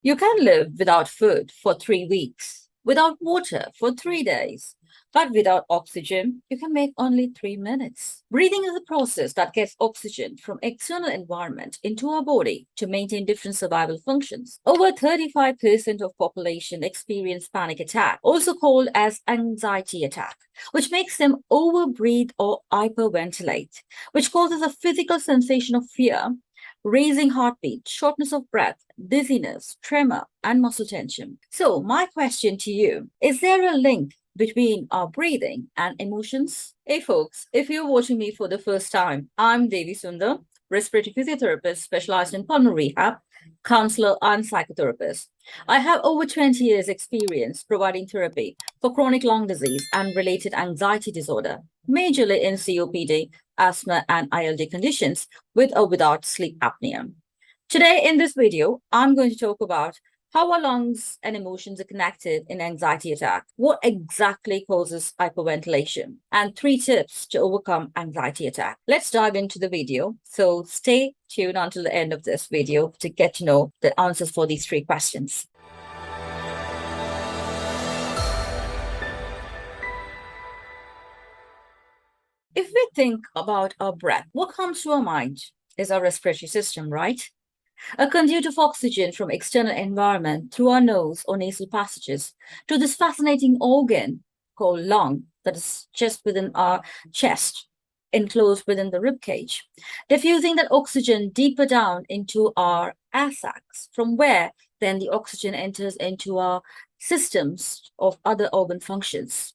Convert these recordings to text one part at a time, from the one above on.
You can live without food for 3 weeks, without water for 3 days, but without oxygen, you can make only 3 minutes. Breathing is a process that gets oxygen from external environment into our body to maintain different survival functions. Over 35% of population experience panic attack, also called as anxiety attack, which makes them overbreathe or hyperventilate, which causes a physical sensation of fear, raising heartbeat, shortness of breath, dizziness, tremor, and muscle tension. So, my question to you, is there a link between our breathing and emotions? Hey, folks, if you're watching me for the first time, I'm Devi Sundar, respiratory physiotherapist specialized in pulmonary rehab, counselor, and psychotherapist. I have over 20 years' experience providing therapy for chronic lung disease and related anxiety disorder, majorly in COPD, asthma, and ILD conditions with or without sleep apnea. Today, in this video, I'm going to talk about how our lungs and emotions are connected in anxiety attack, what exactly causes hyperventilation, and 3 tips to overcome anxiety attack. Let's dive into the video. So stay tuned until the end of this video to get to know the answers for these 3 questions. If we think about our breath, what comes to our mind is our respiratory system, right? A conduit of oxygen from external environment through our nose or nasal passages to this fascinating organ called lung that is just within our chest, enclosed within the rib cage, diffusing that oxygen deeper down into our air sacs, from where then the oxygen enters into our systems of other organ functions.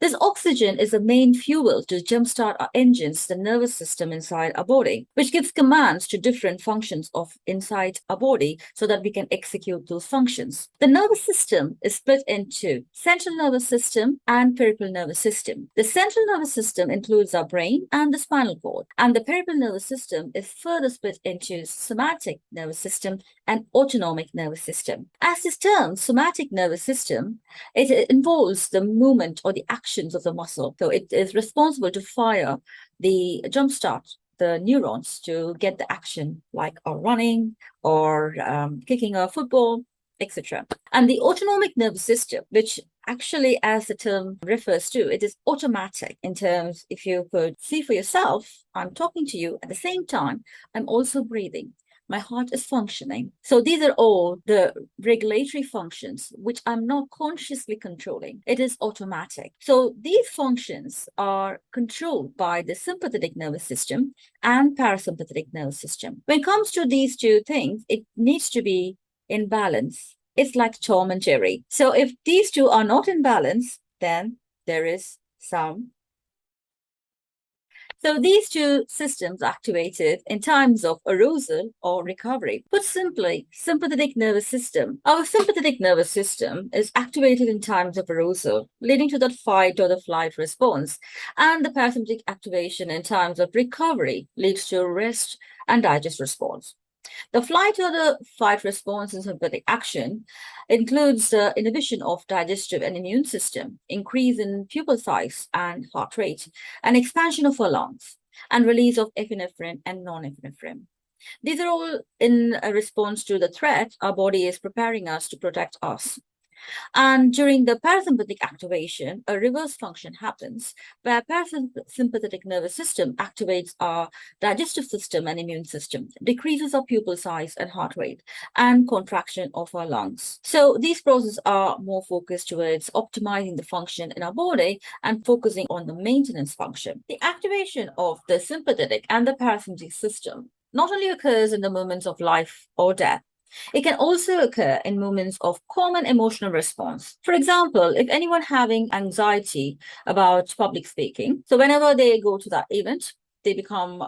This oxygen is the main fuel to jumpstart our engines, the nervous system inside our body, which gives commands to different functions of inside our body so that we can execute those functions. The nervous system is split into central nervous system and peripheral nervous system. The central nervous system includes our brain and the spinal cord, and the peripheral nervous system is further split into somatic nervous system and autonomic nervous system. As this term, somatic nervous system, it involves the movement or the actions of the muscle. So it is responsible to fire the jumpstart the neurons to get the action like running or kicking a football, etc. And the autonomic nervous system, which actually, as the term refers to, it is automatic in terms, if you could see for yourself, I'm talking to you at the same time, I'm also breathing. My heart is functioning. So these are all the regulatory functions which I'm not consciously controlling. It is automatic. So these functions are controlled by the sympathetic nervous system and parasympathetic nervous system. When it comes to these two things, it needs to be in balance. It's like Tom and Jerry. So if these two are not in balance, then there is some. So these two systems activated in times of arousal or recovery. Put simply, sympathetic nervous system. Our sympathetic nervous system is activated in times of arousal, leading to the fight or the flight response. And the parasympathetic activation in times of recovery leads to rest and digest response. The flight or the fight response in sympathetic action includes the inhibition of digestive and immune system, increase in pupil size and heart rate, and expansion of our lungs, and release of epinephrine and non-epinephrine. These are all in a response to the threat our body is preparing us to protect us. And during the parasympathetic activation, a reverse function happens where parasympathetic nervous system activates our digestive system and immune system, decreases our pupil size and heart rate, and contraction of our lungs. So these processes are more focused towards optimizing the function in our body and focusing on the maintenance function. The activation of the sympathetic and the parasympathetic system not only occurs in the moments of life or death, it can also occur in moments of common emotional response. For example, if anyone having anxiety about public speaking, so whenever they go to that event, they become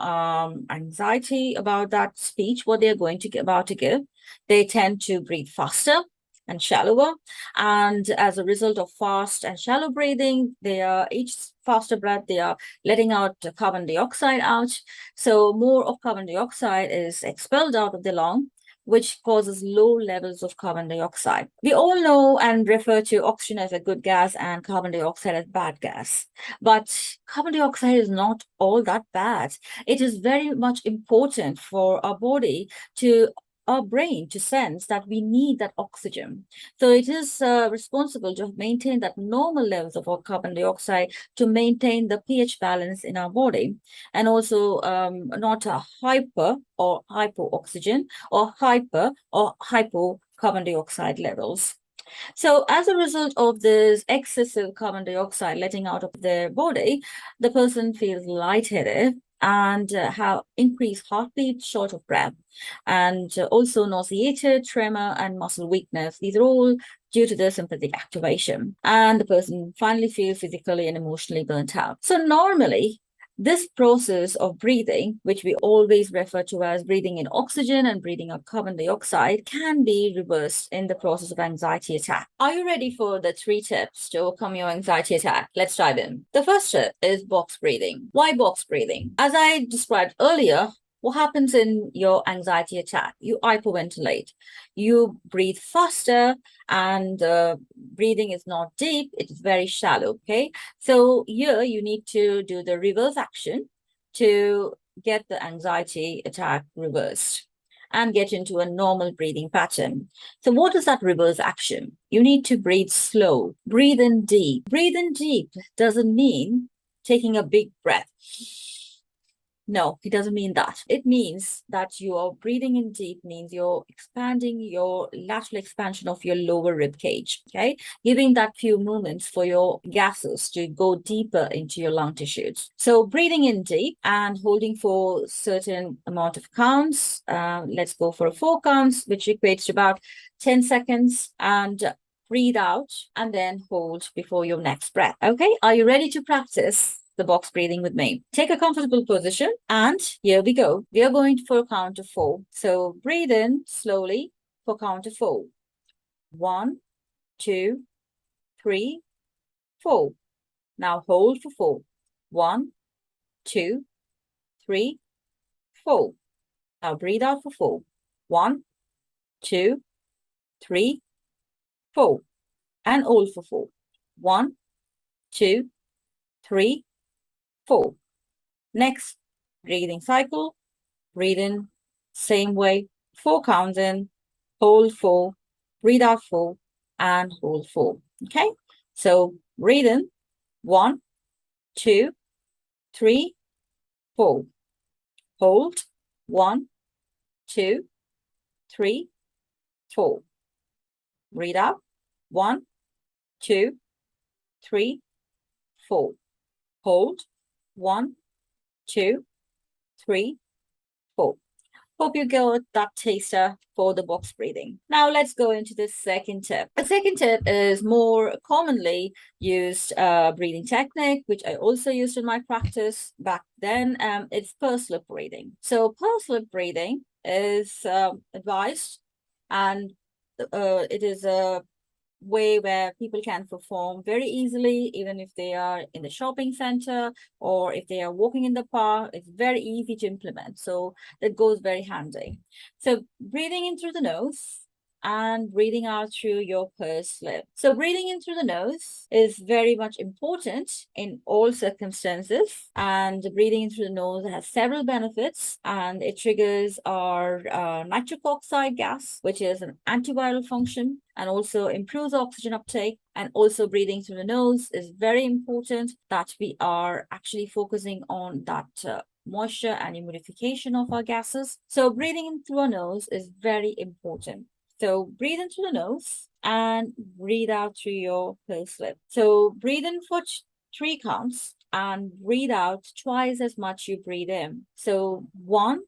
anxiety about that speech, what they're going to about to give. They tend to breathe faster and shallower. And as a result of fast and shallow breathing, they are each faster breath, they are letting out carbon dioxide out. So more of carbon dioxide is expelled out of the lung, which causes low levels of carbon dioxide. We all know and refer to oxygen as a good gas and carbon dioxide as bad gas. But carbon dioxide is not all that bad. It is very much important for our body to our brain to sense that we need that oxygen. So it is responsible to maintain that normal levels of our carbon dioxide, to maintain the pH balance in our body, and also not a hyper or hypooxygen or hyper or hypo carbon dioxide levels. So as a result of this excessive carbon dioxide letting out of their body, the person feels lightheaded and have increased heartbeat, short of breath, and also nauseated, tremor, and muscle weakness. These are all due to the sympathetic activation. And the person finally feels physically and emotionally burnt out. So normally, this process of breathing, which we always refer to as breathing in oxygen and breathing out carbon dioxide, can be reversed in the process of anxiety attack. Are you ready for the 3 tips to overcome your anxiety attack? Let's dive in. The first tip is box breathing. Why box breathing? As I described earlier, what happens in your anxiety attack? You hyperventilate. You breathe faster, and breathing is not deep, it is very shallow. Okay, so here you need to do the reverse action to get the anxiety attack reversed and get into a normal breathing pattern. So what is that reverse action? You need to breathe slow, breathe in deep. Breathe in deep doesn't mean taking a big breath. No, it doesn't mean that. It means that you are breathing in deep, means you're expanding your lateral expansion of your lower rib cage, okay? Giving that few moments for your gases to go deeper into your lung tissues. So breathing in deep and holding for certain amount of counts. Let's go for 4 counts, which equates to about 10 seconds, and breathe out and then hold before your next breath. Okay, are you ready to practice the box breathing with me? Take a comfortable position, and here we go. We are going for a count of 4. So breathe in slowly for count of 4. 1, 2, 3, 4. Now hold for 4. 1, 2, 3, 4. Now breathe out for 4. 1, 2, 3, 4. And hold for 4. 1, 2, 3, 4. Next breathing cycle. Breathe in, same way, 4 counts in, hold 4, breathe out 4, and hold 4. Okay, so breathe in, 1, 2, 3, 4. Hold, 1, 2, 3, 4. Breathe out, 1, 2, 3, 4. Hold, 1, 2, 3, 4. Hope you got that taster for the box breathing. Now let's go into the second tip. The second tip is more commonly used breathing technique, which I also used in my practice back then. It's pursed lip breathing. So pursed lip breathing is advised, and it is a way where people can perform very easily, even if they are in the shopping center or if they are walking in the park. It's very easy to implement, so that goes very handy. So breathing in through the nose and breathing out through your pursed lip. So breathing in through the nose is very much important in all circumstances, and breathing in through the nose has several benefits, and it triggers our nitric oxide gas, which is an antiviral function, and also improves oxygen uptake. And also breathing through the nose is very important, that we are actually focusing on that moisture and humidification of our gases. So breathing in through our nose is very important. So breathe in through the nose and breathe out through your pursed lip. So breathe in for 3 counts and breathe out twice as much you breathe in. So 1,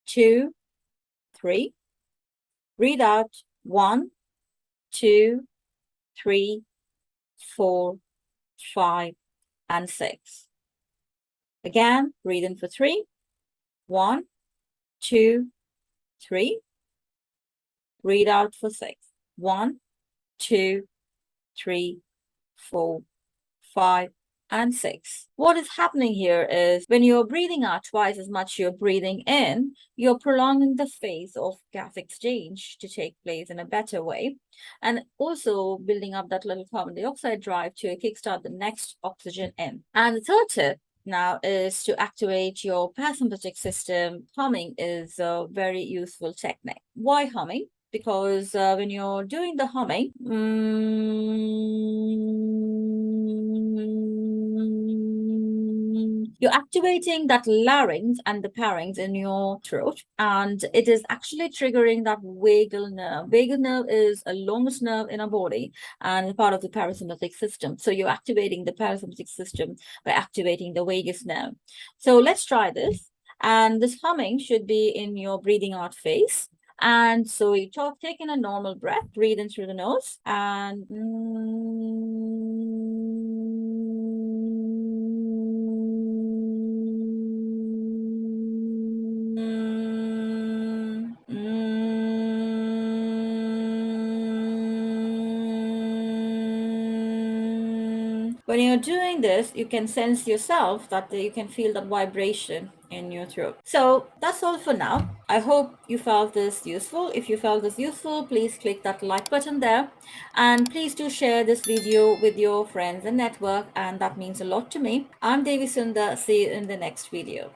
2, 3. Breathe out 1, 2, 3, 4, 5, and 6. Again, breathe in for 3. 1, 2, 3. Breathe out for 6. 1, 2, 3, 4, 5, and 6. What is happening here is when you're breathing out twice as much you're breathing in, you're prolonging the phase of gas exchange to take place in a better way, and also building up that little carbon dioxide drive to kickstart the next oxygen in. And the third tip now is to activate your parasympathetic system. Humming is a very useful technique. Why humming? Because when you're doing the humming, you're activating that larynx and the pharynx in your throat, and it is actually triggering that vagal nerve. Vagal nerve is a longest nerve in our body and part of the parasympathetic system. So you're activating the parasympathetic system by activating the vagus nerve. So let's try this. And this humming should be in your breathing out phase. And so you take in a normal breath, breathe in through the nose, and when you're doing this, you can sense yourself that you can feel that vibration in your throat. So that's all for now. I hope you found this useful. If you found this useful, please click that like button there. And please do share this video with your friends and network. And that means a lot to me. I'm Devi Sundar. See you in the next video.